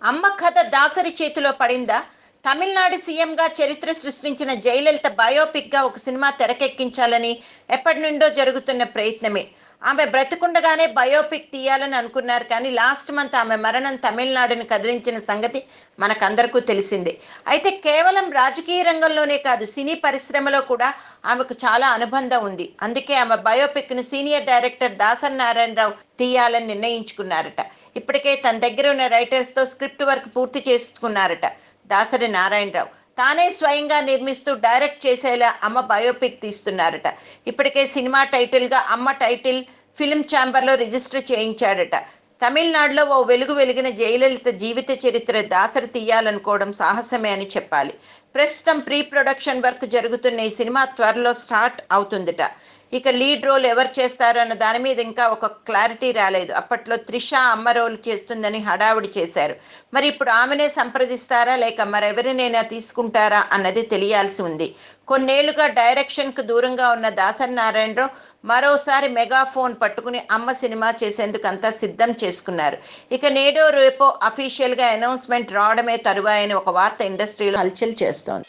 అమ్మ కథ దాసరి చేతిలో పడిందా? తమిళనాడు సీఎంగా చరిత్ర సృష్టించిన జయలలిత బయోపిక్గా ఒక సినిమా తెరకెక్కించాలని ఎప్పటి నుండో జరుగుతున్న ప్రయత్నమే. ఆమె బ్రతికుండగానే బయోపిక్ తీయాలని అనుకున్నారు, కానీ లాస్ట్ మంత్ ఆమె మరణం తమిళనాడుని కదిలించిన సంగతి మనకందరికీ తెలిసిందే. అయితే కేవలం రాజకీయ రంగంలోనే కాదు, సినీ పరిశ్రమలో కూడా ఆమెకు చాలా అనుబంధం ఉంది. అందుకే ఆమె బయోపిక్ను సీనియర్ డైరెక్టర్ దాసరి నారాయణరావు తీయాలని నిర్ణయించుకున్నారట. ఇప్పటికే తన దగ్గర ఉన్న రైటర్స్తో స్క్రిప్ట్ వర్క్ పూర్తి చేసుకున్నారట దాసరి నారాయణరావు. తానే స్వయంగా నిర్మిస్తూ డైరెక్ట్ చేసేలా అమ్మ బయోపిక్ తీస్తున్నారట. ఇప్పటికే సినిమా టైటిల్గా అమ్మ టైటిల్ ఫిల్మ్ ఛాంబర్లో రిజిస్టర్ చేయించాడట. తమిళనాడులో ఓ వెలుగు వెలిగిన జయలలిత జీవిత చరిత్ర దాసరి తీయాలనుకోవడం సాహసమే అని చెప్పాలి. ప్రస్తుతం ప్రీ ప్రొడక్షన్ వర్క్ జరుగుతున్న ఈ సినిమా త్వరలో స్టార్ట్ అవుతుందట. ఇక లీడ్ రోల్ ఎవరు చేస్తారు అన్న దాని మీద ఇంకా ఒక క్లారిటీ రాలేదు. అప్పట్లో త్రిష అమ్మ రోల్ చేస్తుందని హడావుడి చేశారు. మరి ఇప్పుడు ఆమెనే సంప్రదిస్తారా లేక మరెవరినైనా తీసుకుంటారా అన్నది తెలియాల్సి ఉంది. కొన్నేళ్లుగా డైరెక్షన్కు దూరంగా ఉన్న దాసరి నారాయణరావు మరోసారి మెగాఫోన్ పట్టుకుని అమ్మ సినిమా చేసేందుకు అంతా సిద్ధం చేసుకున్నారు. ఇక నేడో రేపో అఫీషియల్గా అనౌన్స్మెంట్ రావడమే తరువాయని ఒక వార్త ఇండస్ట్రీలో హల్చల్ చేస్తోంది.